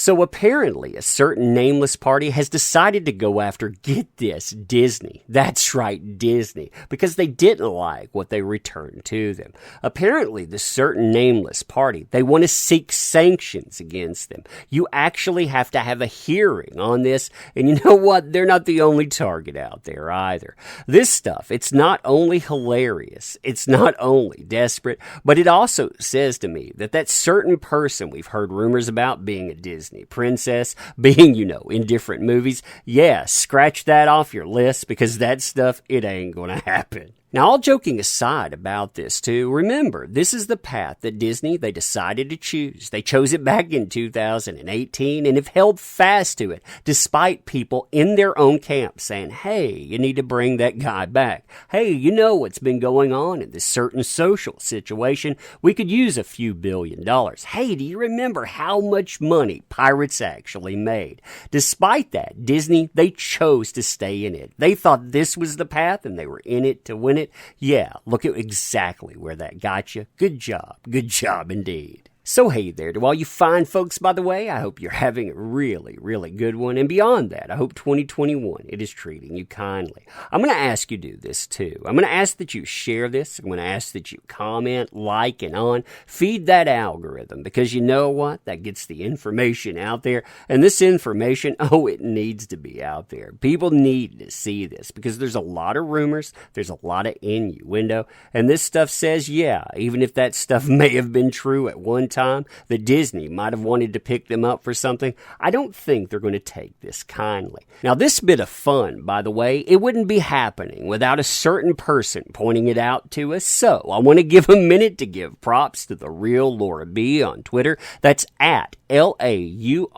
So apparently a certain nameless party has decided to go after, get this, Disney. That's right, Disney, because they didn't like what they returned to them. Apparently the certain nameless party, they want to seek sanctions against them. You actually have to have a hearing on this, and you know what? They're not the only target out there either. This stuff, it's not only hilarious, it's not only desperate, but it also says to me that certain person we've heard rumors about being a Disney princess, being, in different movies, yeah, scratch that off your list, because that stuff, it ain't gonna happen. Now, all joking aside about this, too, remember, this is the path that Disney, they decided to choose. They chose it back in 2018 and have held fast to it, despite people in their own camp saying, hey, you need to bring that guy back. Hey, you know what's been going on in this certain social situation. We could use a few $1 billion. Hey, do you remember how much money pirates actually made? Despite that, Disney, they chose to stay in it. They thought this was the path and they were in it to win it. Yeah, look at exactly where that got you. Good job indeed. So hey there to all you fine folks, by the way, I hope you're having a really, really good one. And beyond that, I hope 2021, it is treating you kindly. I'm going to ask you to do this too. I'm going to ask that you share this. I'm going to ask that you comment, like, and on. Feed that algorithm, because you know what? That gets the information out there. And this information, it needs to be out there. People need to see this, because there's a lot of rumors. There's a lot of innuendo. And this stuff says, yeah, even if that stuff may have been true at one time, that Disney might have wanted to pick them up for something, I don't think they're going to take this kindly. Now, this bit of fun, by the way, it wouldn't be happening without a certain person pointing it out to us. So I want to give a minute to give props to the real Laura B on Twitter. That's at LAURABOCKOV,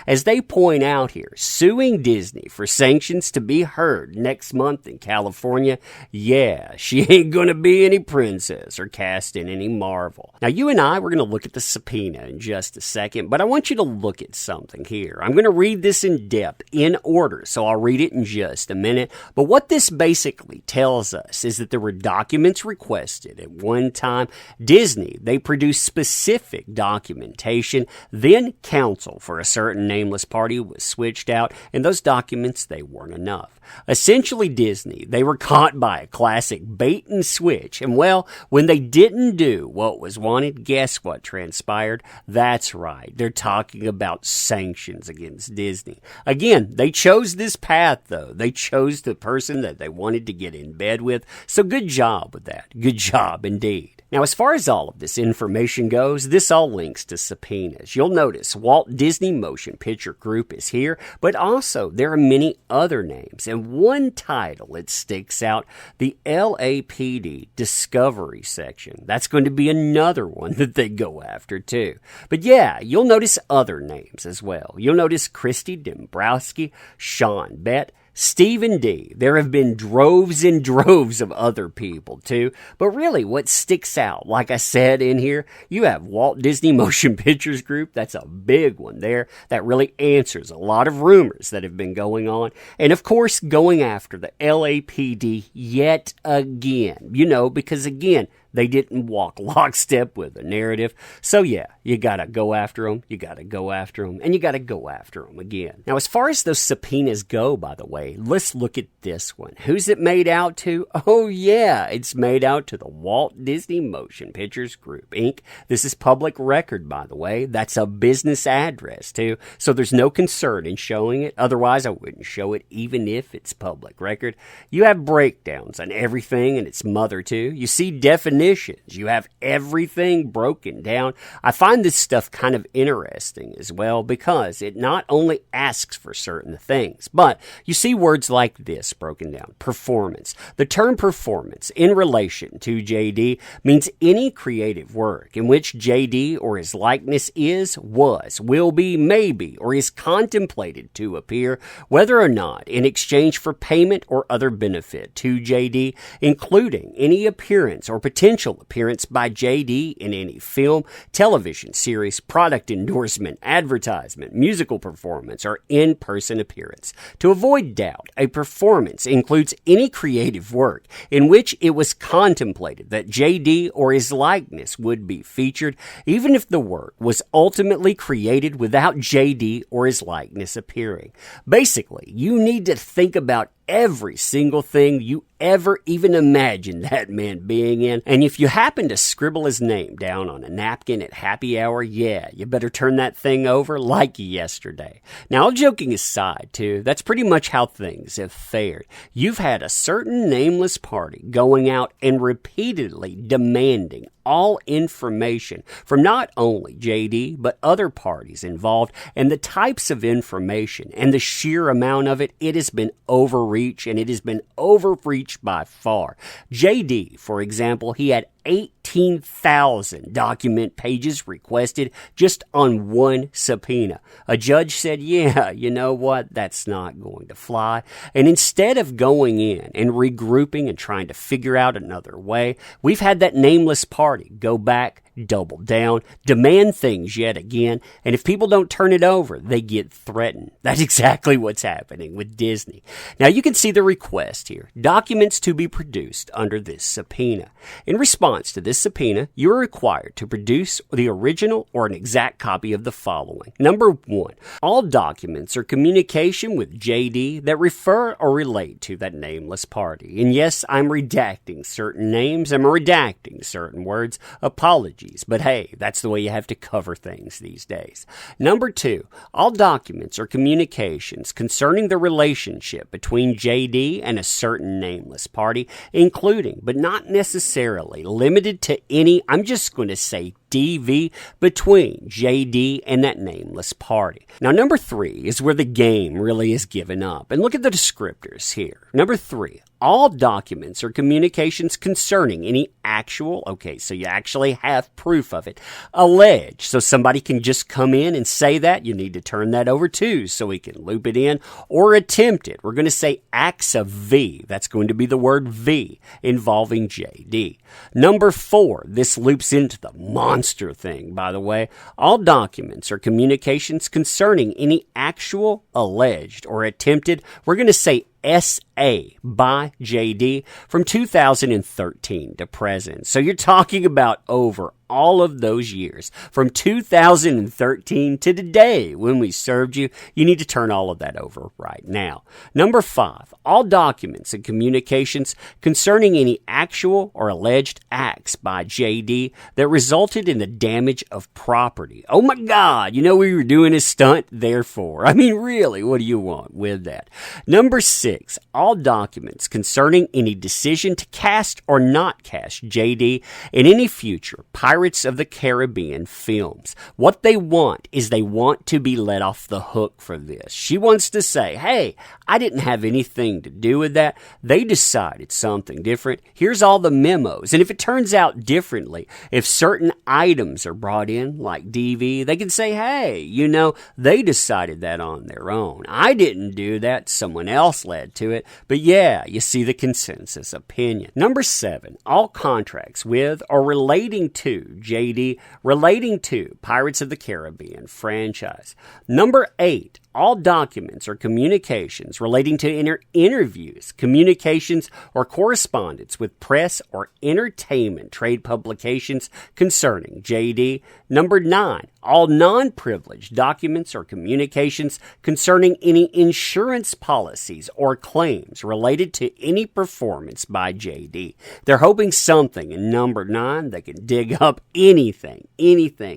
as they point out here, suing Disney for sanctions to be heard next month in California. Yeah, she ain't gonna be any princess or cast in any Marvel. Now, you and I, we're gonna look at the subpoena in just a second, but I want you to look at something here. I'm gonna read this in depth, in order, so I'll read it in just a minute. But what this basically tells us is that there were documents requested at one time. Disney, they produced specific documentation. Then counsel for a certain nameless party was switched out, and those documents, they weren't enough. Essentially, Disney, they were caught by a classic bait and switch. And well, when they didn't do what was wanted, guess what transpired? That's right. They're talking about sanctions against Disney. Again, they chose this path, though. They chose the person that they wanted to get in bed with. So good job with that. Good job indeed. Now, as far as all of this information goes, this all links to subpoenas. You'll notice Walt Disney Motion Picture Group is here, but also there are many other names. And one title, it sticks out, the LAPD Discovery Section. That's going to be another one that they go after too. But yeah, you'll notice other names as well. You'll notice Christy Dombrowski, Sean Bett, Stephen D. There have been droves and droves of other people too. But really, what sticks out, like I said in here, you have Walt Disney Motion Pictures Group. That's a big one there. That really answers a lot of rumors that have been going on. And of course, going after the LAPD yet again. Because again, they didn't walk lockstep with the narrative. So yeah, you gotta go after them, you gotta go after them, and you gotta go after them again. Now, as far as those subpoenas go, by the way, let's look at this one. Who's it made out to? Oh yeah, it's made out to the Walt Disney Motion Pictures Group, Inc. This is public record, by the way. That's a business address, too. So there's no concern in showing it. Otherwise, I wouldn't show it, even if it's public record. You have breakdowns on everything and its mother, too. You see definitions. You have everything broken down. I find this stuff kind of interesting as well, because it not only asks for certain things, but you see words like this broken down. Performance. The term performance in relation to JD means any creative work in which JD or his likeness is, was, will be, may be, or is contemplated to appear, whether or not in exchange for payment or other benefit to JD, including any appearance or potential appearance by JD in any film, television series, product endorsement, advertisement, musical performance, or in-person appearance. To avoid doubt a performance includes any creative work in which it was contemplated that JD or his likeness would be featured, even if the work was ultimately created without JD or his likeness appearing. Basically, you need to think about every single thing you ever even imagined that man being in. And if you happen to scribble his name down on a napkin at happy hour, yeah, you better turn that thing over like yesterday. Now, all joking aside, too, that's pretty much how things have fared. You've had a certain nameless party going out and repeatedly demanding all information from not only JD, but other parties involved, and the types of information and the sheer amount of it, it has been overreach, and it has been overreached by far. JD, for example, he had 18,000 document pages requested just on one subpoena. A judge said, yeah, you know what, that's not going to fly. And instead of going in and regrouping and trying to figure out another way, we've had that nameless party go back, double down, demand things yet again, and if people don't turn it over, they get threatened. That's exactly what's happening with Disney. Now, you can see the request here. Documents to be produced under this subpoena. In response to this subpoena, you are required to produce the original or an exact copy of the following. Number 1, all documents or communication with JD that refer or relate to that nameless party. And yes, I'm redacting certain names. I'm redacting certain words. Apologies, but hey, that's the way you have to cover things these days. Number 2, all documents or communications concerning the relationship between JD and a certain nameless party, including, but not necessarily limited to any, I'm just going to say DV, between JD and that nameless party. Now, number 3 is where the game really is given up. And look at the descriptors here. Number 3, all documents or communications concerning any actual, okay, so you actually have proof of it, alleged, so somebody can just come in and say that, you need to turn that over too, so we can loop it in, or attempted, we're going to say acts of V, that's going to be the word V, involving JD. Number 4, this loops into the monster thing, by the way, all documents or communications concerning any actual, alleged, or attempted, we're going to say SA by JD from 2013 to present. So you're talking about over all of those years, from 2013 to today when we served you. You need to turn all of that over right now. Number 5, all documents and communications concerning any actual or alleged acts by JD that resulted in the damage of property. Oh my God, you know we were doing a stunt, therefore. I mean, really, what do you want with that? Number 6, all documents concerning any decision to cast or not cast JD in any future Pirates of the Caribbean films. What they want is they want to be let off the hook for this. She wants to say, hey, I didn't have anything to do with that. They decided something different. Here's all the memos. And if it turns out differently, if certain items are brought in, like DV, they can say, hey, you know, they decided that on their own. I didn't do that. Someone else led to it. But yeah, you see the consensus opinion. Number 7, all contracts with or relating to JD, relating to Pirates of the Caribbean franchise. Number 8, all documents or communications relating to interviews, communications, or correspondence with press or entertainment trade publications concerning JD. Number 9, all non-privileged documents or communications concerning any insurance policies or claims related to any performance by JD. They're hoping something in number 9 they can dig up anything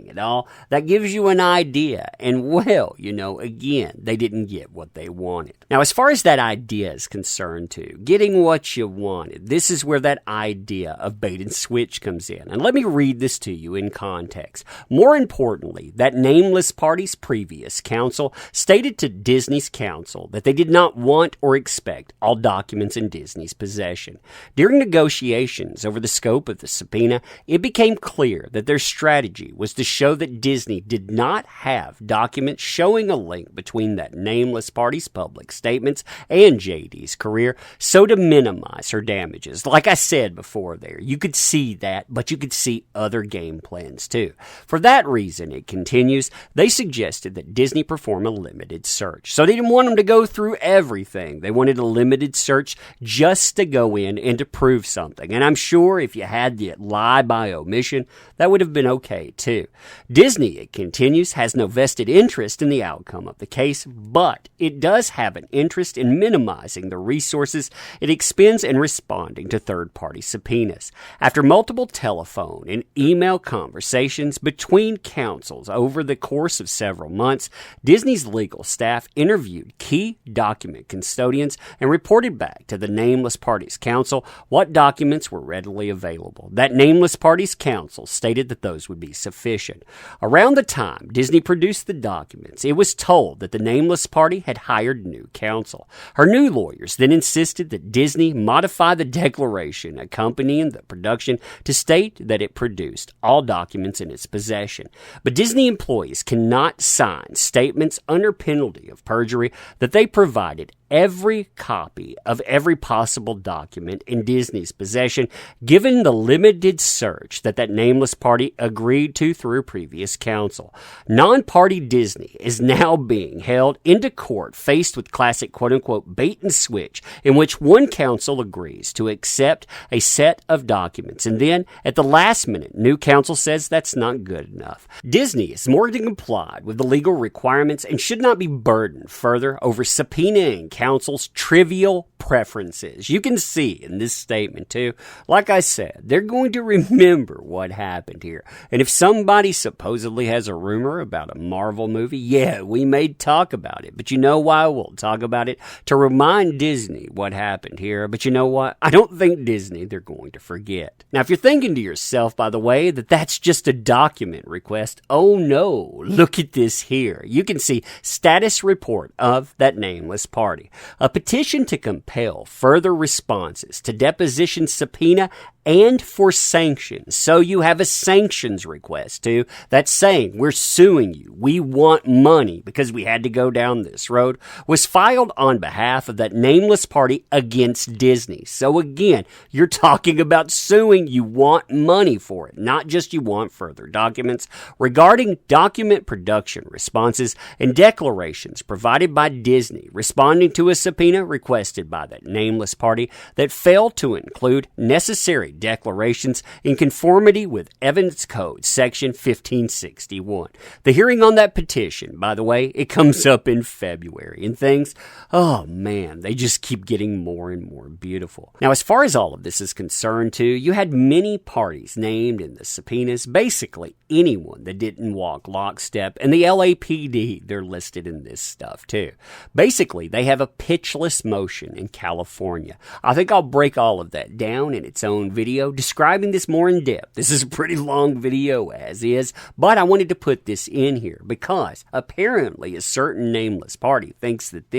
at all that gives you an idea. And well, you know, again, they didn't get what they wanted. Now, as far as that idea is concerned too, getting what you wanted, this is where that idea of bait and switch comes in. And let me read this to you in context. More importantly, that nameless party's previous counsel stated to Disney's counsel that they did not want or expect all documents in Disney's possession. During negotiations over the scope of the subpoena, it became clear that their strategy was to show that Disney did not have documents showing a link between between that nameless party's public statements and JD's career, so to minimize her damages. Like I said before there, you could see that, but you could see other game plans too. For that reason, it continues, they suggested that Disney perform a limited search. So they didn't want them to go through everything. They wanted a limited search just to go in and to prove something. And I'm sure if you had the lie by omission, that would have been okay too. Disney, it continues, has no vested interest in the outcome of the case, but it does have an interest in minimizing the resources it expends in responding to third-party subpoenas. After multiple telephone and email conversations between counsels over the course of several months, Disney's legal staff interviewed key document custodians and reported back to the nameless party's counsel what documents were readily available. That nameless party's counsel stated that those would be sufficient. Around the time Disney produced the documents, it was told that the nameless party had hired new counsel. Her new lawyers then insisted that Disney modify the declaration accompanying the production to state that it produced all documents in its possession. But Disney employees cannot sign statements under penalty of perjury that they provided every copy of every possible document in Disney's possession, given the limited search that nameless party agreed to through previous counsel. Non-party Disney is now being held into court faced with classic quote-unquote bait and switch, in which one counsel agrees to accept a set of documents, and then at the last minute, new counsel says that's not good enough. Disney is more than complied with the legal requirements and should not be burdened further over subpoenaing counsel's trivial preferences. You can see in this statement too, like I said, they're going to remember what happened here. And if somebody supposedly has a rumor about a Marvel movie, yeah, we may talk about it. But you know why we'll talk about it? To remind Disney what happened here. But you know what? I don't think Disney, they're going to forget. Now, if you're thinking to yourself, by the way, that that's just a document request, oh no, look at this here. You can see status report of that nameless party. A petition to compel further responses to deposition subpoena and for sanctions. So you have a sanctions request too. That's saying we're suing you. We want money because we had to go down this road. Was filed on behalf of that nameless party against Disney. So again, you're talking about suing. You want money for it, not just you want further documents regarding document production responses and declarations provided by Disney responding to a subpoena requested by that nameless party that failed to include necessary declarations in conformity with Evidence Code Section 1561. The hearing on that petition, by the way, it comes up in February, and things, oh man, they just keep getting more and more beautiful. Now, as far as all of this is concerned too, you had many parties named in the subpoenas, basically anyone that didn't walk lockstep, and the LAPD, they're listed in this stuff too. Basically, they have a pitchless motion in California. I think I'll break all of that down in its own video describing this more in depth. This is a pretty long video as is, but I wanted to put this in here because apparently a certain nameless party thinks that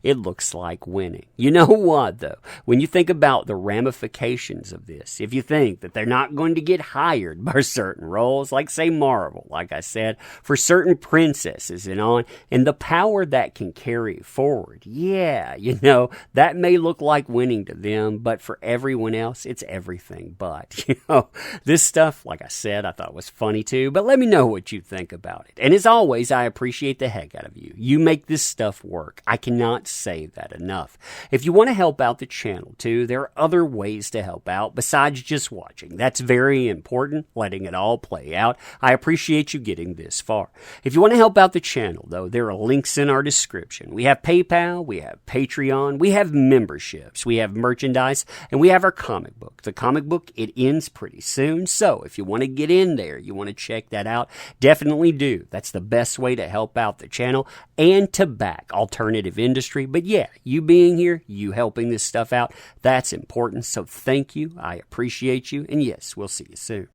it looks like winning. You know what though? When you think about the ramifications of this, if you think that they're not going to get hired by certain roles, like say Marvel, like I said, for certain princesses and on, and the power that can carry forward, yeah, you know, that may look like winning to them, but for everyone else, it's everything but. You know, this stuff, like I said, I thought was funny too, but let me know what you think about it. And as always, I appreciate the heck out of you. You make this stuff work. I cannot say that enough. If you want to help out the channel too, there are other ways to help out besides just watching. That's very important, letting it all play out. I appreciate you getting this far. If you want to help out the channel though, there are links in our description. We have PayPal, we have Patreon, we have memberships, we have merchandise, and we have our comic book. The comic book, it ends pretty soon, so if you want to get in there, you want to check that out, definitely do. That's the best way to help out the channel and to back alternative industry. But yeah, you being here, you helping this stuff out, that's important. So thank you. I appreciate you. And yes, we'll see you soon.